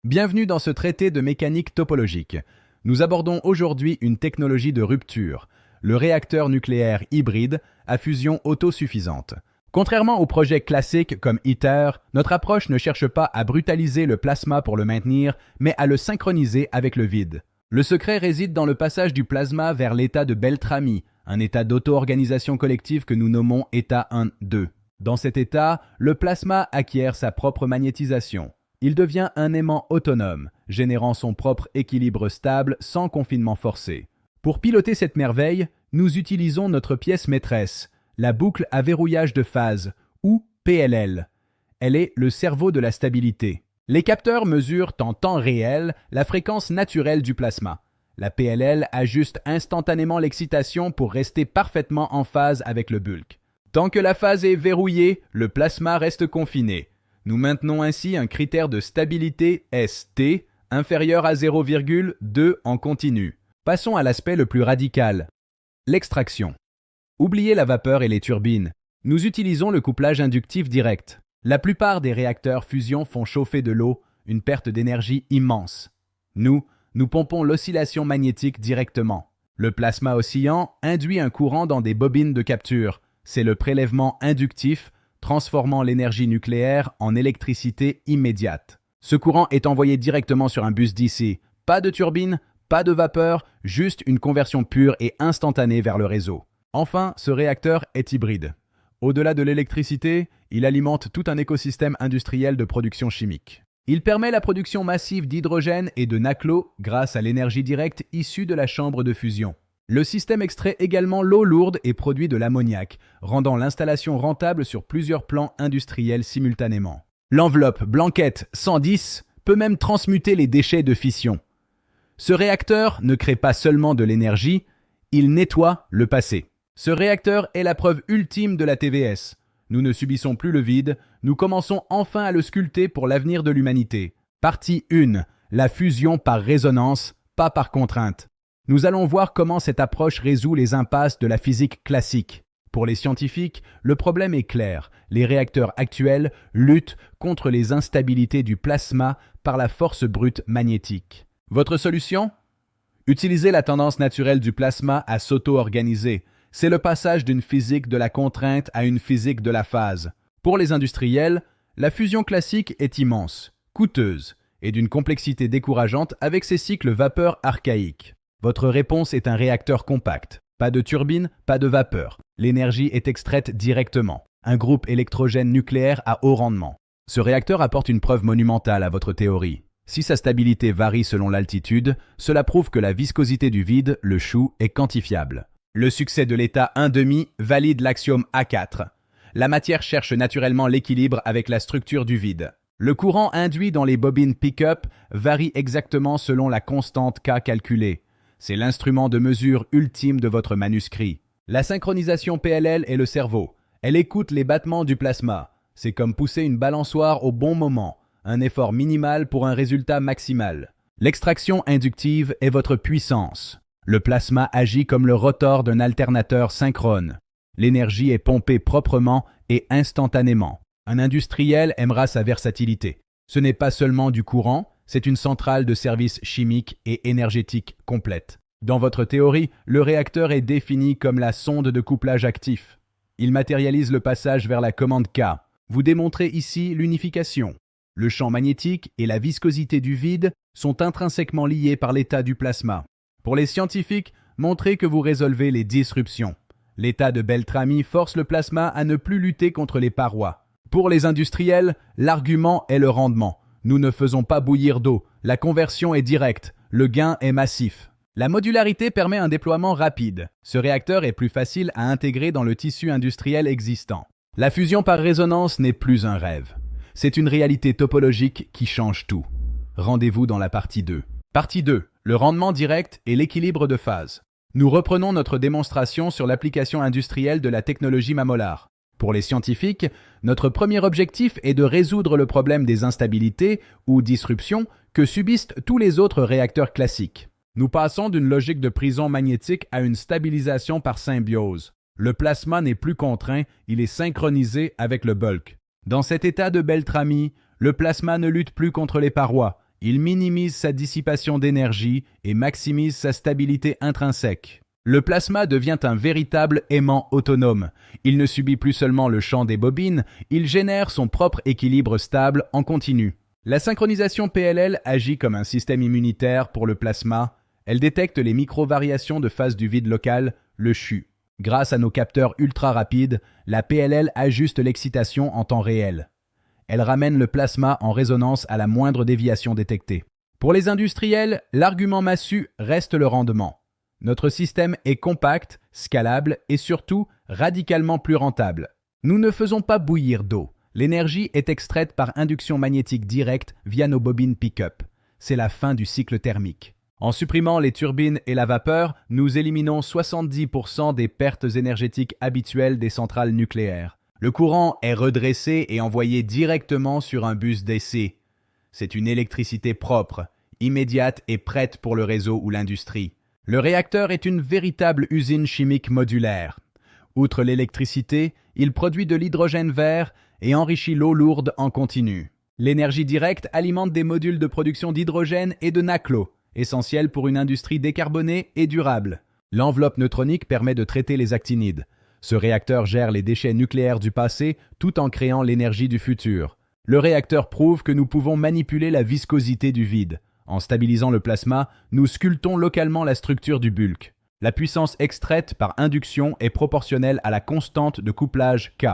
Bienvenue dans ce traité de mécanique topologique. Nous abordons aujourd'hui une technologie de rupture, le réacteur nucléaire hybride à fusion autosuffisante. Contrairement aux projets classiques comme ITER, notre approche ne cherche pas à brutaliser le plasma pour le maintenir, mais à le synchroniser avec le vide. Le secret réside dans le passage du plasma vers l'état de Beltrami, un état d'auto-organisation collective que nous nommons état 1-2. Dans cet état, le plasma acquiert sa propre magnétisation. Il devient un aimant autonome, générant son propre équilibre stable sans confinement forcé. Pour piloter cette merveille, nous utilisons notre pièce maîtresse, la boucle à verrouillage de phase, ou PLL. Elle est le cerveau de la stabilité. Les capteurs mesurent en temps réel la fréquence naturelle du plasma. La PLL ajuste instantanément l'excitation pour rester parfaitement en phase avec le bulk. Tant que la phase est verrouillée, le plasma reste confiné. Nous maintenons ainsi un critère de stabilité ST inférieur à 0,2 en continu. Passons à l'aspect le plus radical, l'extraction. Oubliez la vapeur et les turbines. Nous utilisons le couplage inductif direct. La plupart des réacteurs fusion font chauffer de l'eau, une perte d'énergie immense. Nous pompons l'oscillation magnétique directement. Le plasma oscillant induit un courant dans des bobines de capture. C'est le prélèvement inductif, transformant l'énergie nucléaire en électricité immédiate. Ce courant est envoyé directement sur un bus DC. Pas de turbine, pas de vapeur, juste une conversion pure et instantanée vers le réseau. Enfin, ce réacteur est hybride. Au-delà de l'électricité, il alimente tout un écosystème industriel de production chimique. Il permet la production massive d'hydrogène et de NACLO grâce à l'énergie directe issue de la chambre de fusion. Le système extrait également l'eau lourde et produit de l'ammoniac, rendant l'installation rentable sur plusieurs plans industriels simultanément. L'enveloppe Blanquette 110 peut même transmuter les déchets de fission. Ce réacteur ne crée pas seulement de l'énergie, il nettoie le passé. Ce réacteur est la preuve ultime de la TVS. Nous ne subissons plus le vide, nous commençons enfin à le sculpter pour l'avenir de l'humanité. Partie 1. La fusion par résonance, pas par contrainte. Nous allons voir comment cette approche résout les impasses de la physique classique. Pour les scientifiques, le problème est clair. Les réacteurs actuels luttent contre les instabilités du plasma par la force brute magnétique. Votre solution ? Utiliser la tendance naturelle du plasma à s'auto-organiser. C'est le passage d'une physique de la contrainte à une physique de la phase. Pour les industriels, la fusion classique est immense, coûteuse et d'une complexité décourageante avec ses cycles vapeur archaïques. Votre réponse est un réacteur compact. Pas de turbine, pas de vapeur. L'énergie est extraite directement. Un groupe électrogène nucléaire à haut rendement. Ce réacteur apporte une preuve monumentale à votre théorie. Si sa stabilité varie selon l'altitude, cela prouve que la viscosité du vide, le chou, est quantifiable. Le succès de l'état 1,5 valide l'axiome A4. La matière cherche naturellement l'équilibre avec la structure du vide. Le courant induit dans les bobines pick-up varie exactement selon la constante K calculée. C'est l'instrument de mesure ultime de votre manuscrit. La synchronisation PLL est le cerveau. Elle écoute les battements du plasma. C'est comme pousser une balançoire au bon moment. Un effort minimal pour un résultat maximal. L'extraction inductive est votre puissance. Le plasma agit comme le rotor d'un alternateur synchrone. L'énergie est pompée proprement et instantanément. Un industriel aimera sa versatilité. Ce n'est pas seulement du courant, c'est une centrale de services chimiques et énergétiques complète. Dans votre théorie, le réacteur est défini comme la sonde de couplage actif. Il matérialise le passage vers la commande K. Vous démontrez ici l'unification. Le champ magnétique et la viscosité du vide sont intrinsèquement liés par l'état du plasma. Pour les scientifiques, montrez que vous résolvez les disruptions. L'état de Beltrami force le plasma à ne plus lutter contre les parois. Pour les industriels, l'argument est le rendement. Nous ne faisons pas bouillir d'eau, la conversion est directe, le gain est massif. La modularité permet un déploiement rapide. Ce réacteur est plus facile à intégrer dans le tissu industriel existant. La fusion par résonance n'est plus un rêve. C'est une réalité topologique qui change tout. Rendez-vous dans la partie 2. Partie 2. Le rendement direct et l'équilibre de phase. Nous reprenons notre démonstration sur l'application industrielle de la technologie Mamolar. Pour les scientifiques, notre premier objectif est de résoudre le problème des instabilités ou disruptions que subissent tous les autres réacteurs classiques. Nous passons d'une logique de prison magnétique à une stabilisation par symbiose. Le plasma n'est plus contraint, il est synchronisé avec le bulk. Dans cet état de Beltrami, le plasma ne lutte plus contre les parois, Il minimise sa dissipation d'énergie et maximise sa stabilité intrinsèque. Le plasma devient un véritable aimant autonome. Il ne subit plus seulement le champ des bobines, il génère son propre équilibre stable en continu. La synchronisation PLL agit comme un système immunitaire pour le plasma. Elle détecte les micro-variations de phase du vide local, le CHU. Grâce à nos capteurs ultra rapides, la PLL ajuste l'excitation en temps réel. Elle ramène le plasma en résonance à la moindre déviation détectée. Pour les industriels, l'argument massu reste le rendement. Notre système est compact, scalable et surtout radicalement plus rentable. Nous ne faisons pas bouillir d'eau. L'énergie est extraite par induction magnétique directe via nos bobines pick-up. C'est la fin du cycle thermique. En supprimant les turbines et la vapeur, nous éliminons 70% des pertes énergétiques habituelles des centrales nucléaires. Le courant est redressé et envoyé directement sur un bus d'essai. C'est une électricité propre, immédiate et prête pour le réseau ou l'industrie. Le réacteur est une véritable usine chimique modulaire. Outre l'électricité, il produit de l'hydrogène vert et enrichit l'eau lourde en continu. L'énergie directe alimente des modules de production d'hydrogène et de NACLO, essentiels pour une industrie décarbonée et durable. L'enveloppe neutronique permet de traiter les actinides. Ce réacteur gère les déchets nucléaires du passé tout en créant l'énergie du futur. Le réacteur prouve que nous pouvons manipuler la viscosité du vide. En stabilisant le plasma, nous sculptons localement la structure du bulk. La puissance extraite par induction est proportionnelle à la constante de couplage K.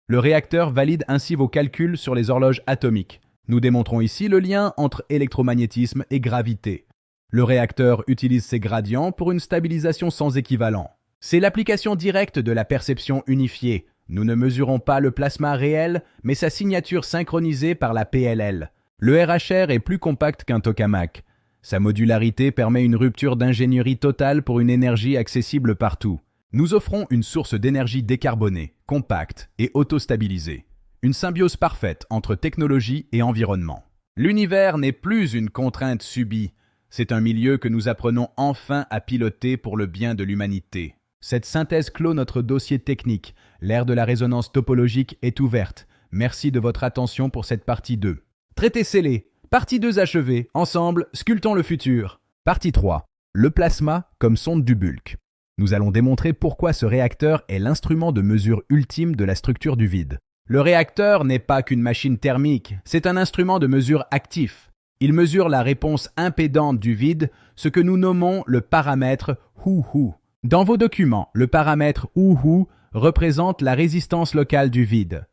Le réacteur valide ainsi vos calculs sur les horloges atomiques. Nous démontrons ici le lien entre électromagnétisme et gravité. Le réacteur utilise ces gradients pour une stabilisation sans équivalent. C'est l'application directe de la perception unifiée. Nous ne mesurons pas le plasma réel, mais sa signature synchronisée par la PLL. Le RHR est plus compact qu'un tokamak. Sa modularité permet une rupture d'ingénierie totale pour une énergie accessible partout. Nous offrons une source d'énergie décarbonée, compacte et auto-stabilisée. Une symbiose parfaite entre technologie et environnement. L'univers n'est plus une contrainte subie. C'est un milieu que nous apprenons enfin à piloter pour le bien de l'humanité. Cette synthèse clôt notre dossier technique. L'ère de la résonance topologique est ouverte. Merci de votre attention pour cette partie 2. Traité scellé. Partie 2 achevée. Ensemble, sculptons le futur. Partie 3. Le plasma comme sonde du bulk. Nous allons démontrer pourquoi ce réacteur est l'instrument de mesure ultime de la structure du vide. Le réacteur n'est pas qu'une machine thermique, c'est un instrument de mesure actif. Il mesure la réponse impédante du vide, ce que nous nommons le paramètre Hu-Hu. Dans vos documents, le paramètre Hu-Hu représente la résistance locale du vide.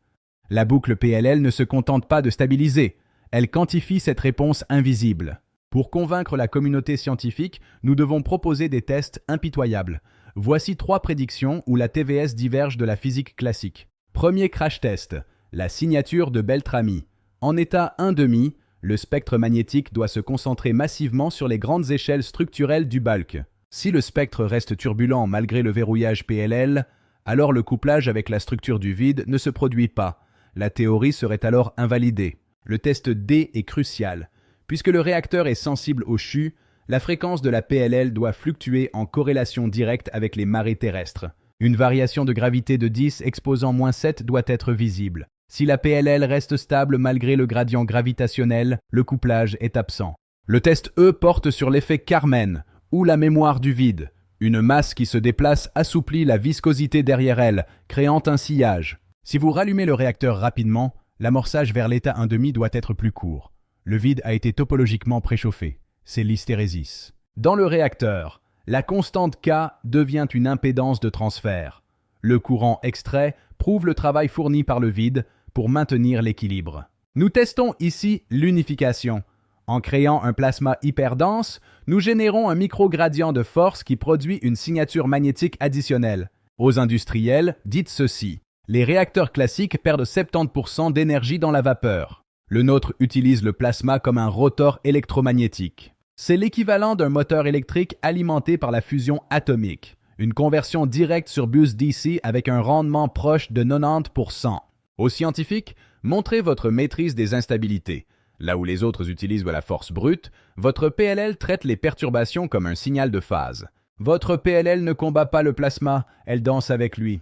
La boucle PLL ne se contente pas de stabiliser, elle quantifie cette réponse invisible. Pour convaincre la communauté scientifique, nous devons proposer des tests impitoyables. Voici 3 prédictions où la TVS diverge de la physique classique. Premier crash test, la signature de Beltrami. En état 1,5, le spectre magnétique doit se concentrer massivement sur les grandes échelles structurelles du bulk. Si le spectre reste turbulent malgré le verrouillage PLL, alors le couplage avec la structure du vide ne se produit pas. La théorie serait alors invalidée. Le test D est crucial. Puisque le réacteur est sensible au CHU, la fréquence de la PLL doit fluctuer en corrélation directe avec les marées terrestres. Une variation de gravité de 10 exposant -7 doit être visible. Si la PLL reste stable malgré le gradient gravitationnel, le couplage est absent. Le test E porte sur l'effet Carmen, ou la mémoire du vide. Une masse qui se déplace assouplit la viscosité derrière elle, créant un sillage. Si vous rallumez le réacteur rapidement, l'amorçage vers l'état 1,5 doit être plus court. Le vide a été topologiquement préchauffé. C'est l'hystérésis. Dans le réacteur, la constante K devient une impédance de transfert. Le courant extrait prouve le travail fourni par le vide pour maintenir l'équilibre. Nous testons ici l'unification. En créant un plasma hyperdense, nous générons un microgradient de force qui produit une signature magnétique additionnelle. Aux industriels, dites ceci. Les réacteurs classiques perdent 70% d'énergie dans la vapeur. Le nôtre utilise le plasma comme un rotor électromagnétique. C'est l'équivalent d'un moteur électrique alimenté par la fusion atomique. Une conversion directe sur bus DC avec un rendement proche de 90%. Aux scientifiques, montrez votre maîtrise des instabilités. Là où les autres utilisent de la force brute, votre PLL traite les perturbations comme un signal de phase. Votre PLL ne combat pas le plasma, elle danse avec lui.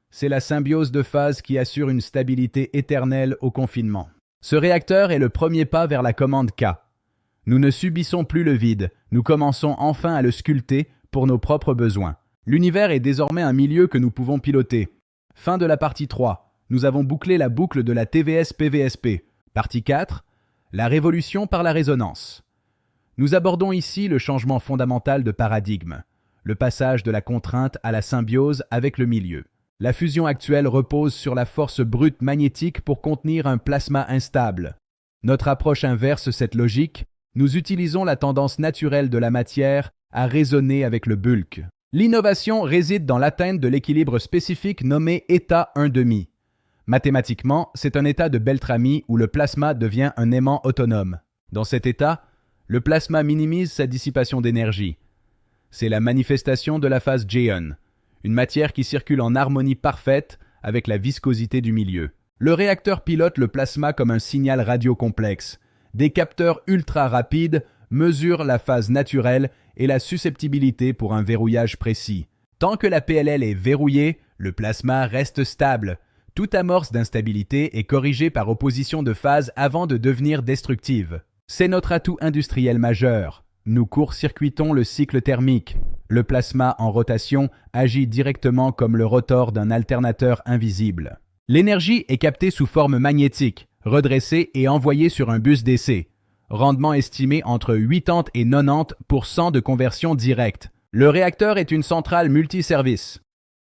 C'est la symbiose de phase qui assure une stabilité éternelle au confinement. Ce réacteur est le premier pas vers la commande K. Nous ne subissons plus le vide, nous commençons enfin à le sculpter pour nos propres besoins. L'univers est désormais un milieu que nous pouvons piloter. Fin de la partie 3. Nous avons bouclé la boucle de la TVS-PVSP. Partie 4. La révolution par la résonance. Nous abordons ici le changement fondamental de paradigme, le passage de la contrainte à la symbiose avec le milieu. La fusion actuelle repose sur la force brute magnétique pour contenir un plasma instable. Notre approche inverse cette logique. Nous utilisons la tendance naturelle de la matière à résonner avec le bulk. L'innovation réside dans l'atteinte de l'équilibre spécifique nommé état 1,5. Mathématiquement, c'est un état de Beltrami où le plasma devient un aimant autonome. Dans cet état, le plasma minimise sa dissipation d'énergie. C'est la manifestation de la phase J-on, une matière qui circule en harmonie parfaite avec la viscosité du milieu. Le réacteur pilote le plasma comme un signal radio complexe. Des capteurs ultra rapides mesurent la phase naturelle et la susceptibilité pour un verrouillage précis. Tant que la PLL est verrouillée, le plasma reste stable. Toute amorce d'instabilité est corrigée par opposition de phase avant de devenir destructive. C'est notre atout industriel majeur. Nous court-circuitons le cycle thermique. Le plasma en rotation agit directement comme le rotor d'un alternateur invisible. L'énergie est captée sous forme magnétique, redressée et envoyée sur un bus DC. Rendement estimé entre 80 et 90% de conversion directe. Le réacteur est une centrale multiservice.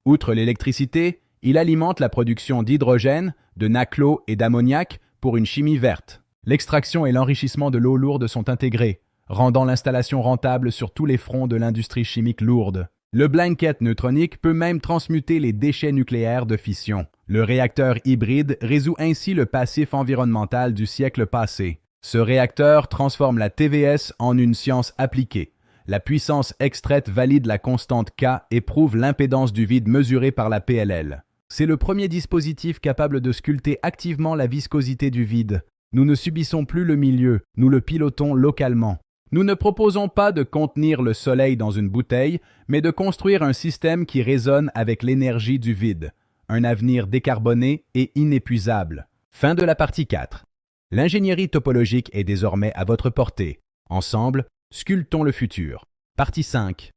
Outre l'électricité, il alimente la production d'hydrogène, de naclo et d'ammoniac pour une chimie verte. L'extraction et l'enrichissement de l'eau lourde sont intégrés, rendant l'installation rentable sur tous les fronts de l'industrie chimique lourde. Le blanket neutronique peut même transmuter les déchets nucléaires de fission. Le réacteur hybride résout ainsi le passif environnemental du siècle passé. Ce réacteur transforme la TVS en une science appliquée. La puissance extraite valide la constante K et prouve l'impédance du vide mesurée par la PLL. C'est le premier dispositif capable de sculpter activement la viscosité du vide. Nous ne subissons plus le milieu, nous le pilotons localement. Nous ne proposons pas de contenir le soleil dans une bouteille, mais de construire un système qui résonne avec l'énergie du vide. Un avenir décarboné et inépuisable. Fin de la partie 4. L'ingénierie topologique est désormais à votre portée. Ensemble, sculptons le futur. Partie 5.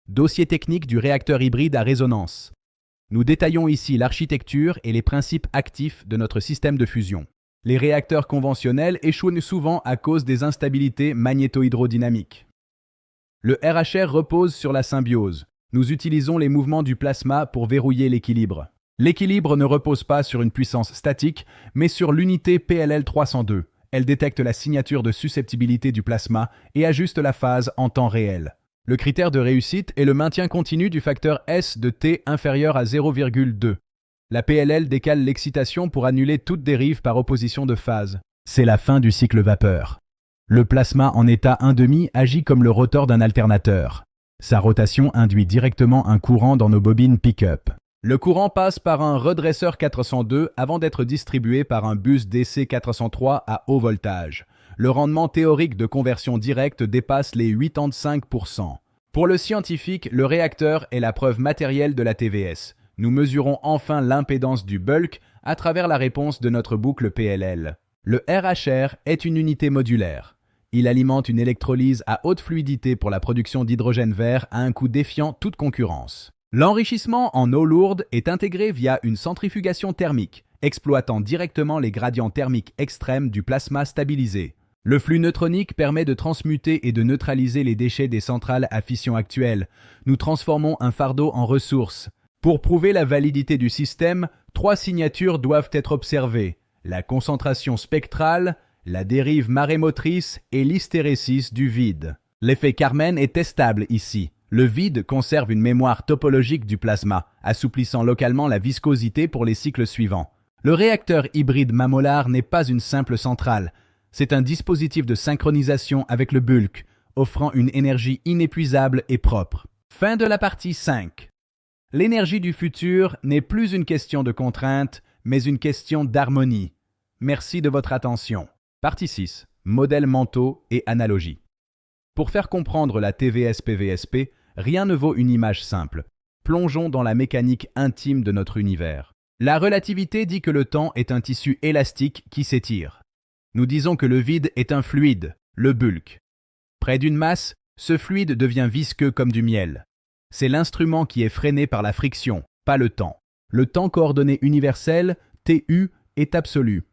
Dossier technique du réacteur hybride à résonance. Nous détaillons ici l'architecture et les principes actifs de notre système de fusion. Les réacteurs conventionnels échouent souvent à cause des instabilités magnéto-hydrodynamiques. Le RHR repose sur la symbiose. Nous utilisons les mouvements du plasma pour verrouiller l'équilibre. L'équilibre ne repose pas sur une puissance statique, mais sur l'unité PLL 302. Elle détecte la signature de susceptibilité du plasma et ajuste la phase en temps réel. Le critère de réussite est le maintien continu du facteur S de T inférieur à 0,2. La PLL décale l'excitation pour annuler toute dérive par opposition de phase. C'est la fin du cycle vapeur. Le plasma en état 1,5 agit comme le rotor d'un alternateur. Sa rotation induit directement un courant dans nos bobines pick-up. Le courant passe par un redresseur 402 avant d'être distribué par un bus DC 403 à haut voltage. Le rendement théorique de conversion directe dépasse les 85%. Pour le scientifique, le réacteur est la preuve matérielle de la TVS. Nous mesurons enfin l'impédance du bulk à travers la réponse de notre boucle PLL. Le RHR est une unité modulaire. Il alimente une électrolyse à haute fluidité pour la production d'hydrogène vert à un coût défiant toute concurrence. L'enrichissement en eau lourde est intégré via une centrifugation thermique, exploitant directement les gradients thermiques extrêmes du plasma stabilisé. Le flux neutronique permet de transmuter et de neutraliser les déchets des centrales à fission actuelles. Nous transformons un fardeau en ressource. Pour prouver la validité du système, 3 signatures doivent être observées: la concentration spectrale, la dérive marémotrice et l'hystérésis du vide. L'effet Carmen est testable ici. Le vide conserve une mémoire topologique du plasma, assouplissant localement la viscosité pour les cycles suivants. Le réacteur hybride Mamolar n'est pas une simple centrale. C'est un dispositif de synchronisation avec le bulk, offrant une énergie inépuisable et propre. Fin de la partie 5. L'énergie du futur n'est plus une question de contrainte, mais une question d'harmonie. Merci de votre attention. Partie 6. Modèles mentaux et analogies. Pour faire comprendre la TVS-PVSP, rien ne vaut une image simple. Plongeons dans la mécanique intime de notre univers. La relativité dit que le temps est un tissu élastique qui s'étire. Nous disons que le vide est un fluide, le bulk. Près d'une masse, ce fluide devient visqueux comme du miel. C'est l'instrument qui est freiné par la friction, pas le temps. Le temps coordonné universel, TU, est absolu.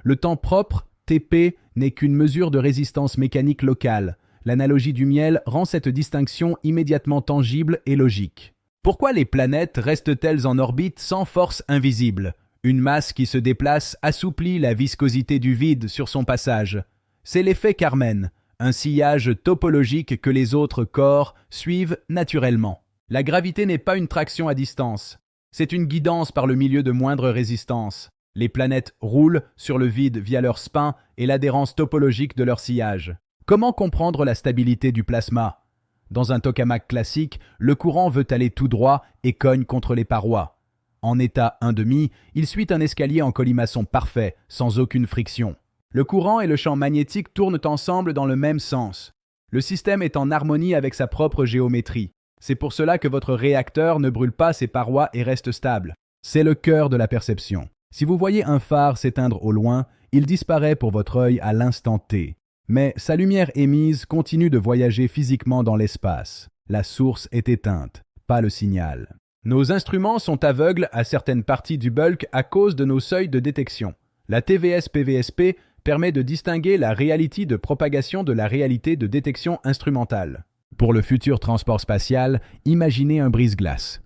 Le temps propre, TP, n'est qu'une mesure de résistance mécanique locale. L'analogie du miel rend cette distinction immédiatement tangible et logique. Pourquoi les planètes restent-elles en orbite sans force invisible? Une masse qui se déplace assouplit la viscosité du vide sur son passage. C'est l'effet Carmen, un sillage topologique que les autres corps suivent naturellement. La gravité n'est pas une traction à distance. C'est une guidance par le milieu de moindre résistance. Les planètes roulent sur le vide via leur spin et l'adhérence topologique de leur sillage. Comment comprendre la stabilité du plasma? Dans un tokamak classique, le courant veut aller tout droit et cogne contre les parois. En état 1,5, il suit un escalier en colimaçon parfait, sans aucune friction. Le courant et le champ magnétique tournent ensemble dans le même sens. Le système est en harmonie avec sa propre géométrie. C'est pour cela que votre réacteur ne brûle pas ses parois et reste stable. C'est le cœur de la perception. Si vous voyez un phare s'éteindre au loin, il disparaît pour votre œil à l'instant T. Mais sa lumière émise continue de voyager physiquement dans l'espace. La source est éteinte, pas le signal. Nos instruments sont aveugles à certaines parties du bulk à cause de nos seuils de détection. La TVS-PVSP permet de distinguer la réalité de propagation de la réalité de détection instrumentale. Pour le futur transport spatial, imaginez un brise-glace.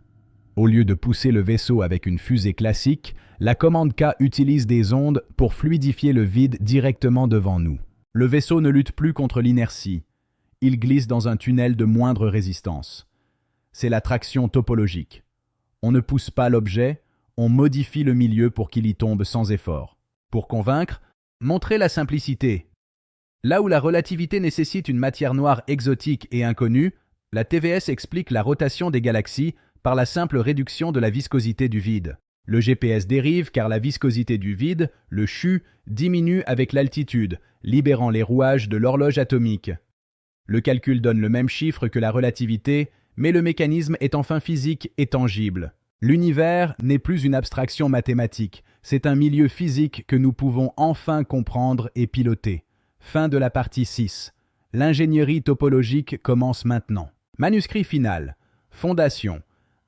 Au lieu de pousser le vaisseau avec une fusée classique, la commande K utilise des ondes pour fluidifier le vide directement devant nous. Le vaisseau ne lutte plus contre l'inertie. Il glisse dans un tunnel de moindre résistance. C'est la traction topologique. On ne pousse pas l'objet, on modifie le milieu pour qu'il y tombe sans effort. Pour convaincre, montrez la simplicité. Là où la relativité nécessite une matière noire exotique et inconnue, la TVS explique la rotation des galaxies par la simple réduction de la viscosité du vide. Le GPS dérive car la viscosité du vide, le CHU, diminue avec l'altitude, libérant les rouages de l'horloge atomique. Le calcul donne le même chiffre que la relativité, mais le mécanisme est enfin physique et tangible. L'univers n'est plus une abstraction mathématique, c'est un milieu physique que nous pouvons enfin comprendre et piloter. Fin de la partie 6. L'ingénierie topologique commence maintenant. Manuscrit final. Fondation.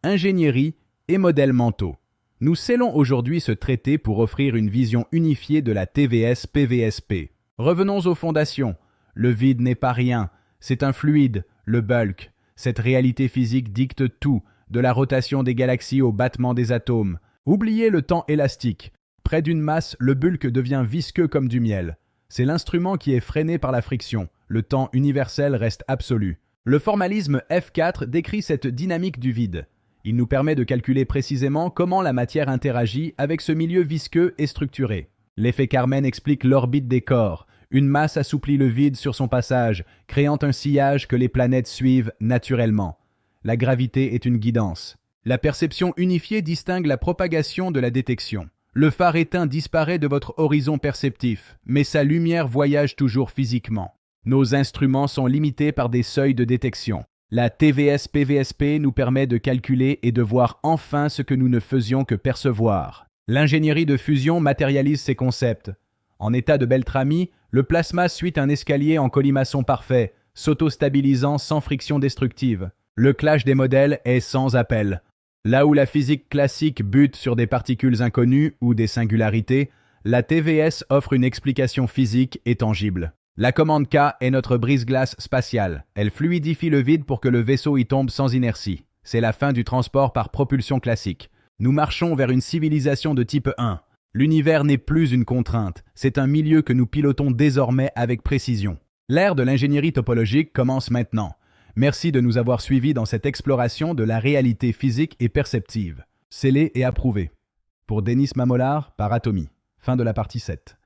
Ingénierie et modèles mentaux. Nous scellons aujourd'hui ce traité pour offrir une vision unifiée de la TVS-PVSP. Revenons aux fondations. Le vide n'est pas rien, c'est un fluide, le bulk. Cette réalité physique dicte tout, de la rotation des galaxies au battement des atomes. Oubliez le temps élastique. Près d'une masse, le bulk devient visqueux comme du miel. C'est l'instrument qui est freiné par la friction. Le temps universel reste absolu. Le formalisme F4 décrit cette dynamique du vide. Il nous permet de calculer précisément comment la matière interagit avec ce milieu visqueux et structuré. L'effet Carmen explique l'orbite des corps. Une masse assouplit le vide sur son passage, créant un sillage que les planètes suivent naturellement. La gravité est une guidance. La perception unifiée distingue la propagation de la détection. Le phare éteint disparaît de votre horizon perceptif, mais sa lumière voyage toujours physiquement. Nos instruments sont limités par des seuils de détection. La TVS-PVSP nous permet de calculer et de voir enfin ce que nous ne faisions que percevoir. L'ingénierie de fusion matérialise ces concepts. En état de Beltrami, le plasma suit un escalier en colimaçon parfait, s'auto-stabilisant sans friction destructive. Le clash des modèles est sans appel. Là où la physique classique bute sur des particules inconnues ou des singularités, la TVS offre une explication physique et tangible. La commande K est notre brise-glace spatiale. Elle fluidifie le vide pour que le vaisseau y tombe sans inertie. C'est la fin du transport par propulsion classique. Nous marchons vers une civilisation de type 1. L'univers n'est plus une contrainte, c'est un milieu que nous pilotons désormais avec précision. L'ère de l'ingénierie topologique commence maintenant. Merci de nous avoir suivis dans cette exploration de la réalité physique et perceptive. Scellé et approuvé. Pour Denis Mamolar, par Atomy. Fin de la partie 7.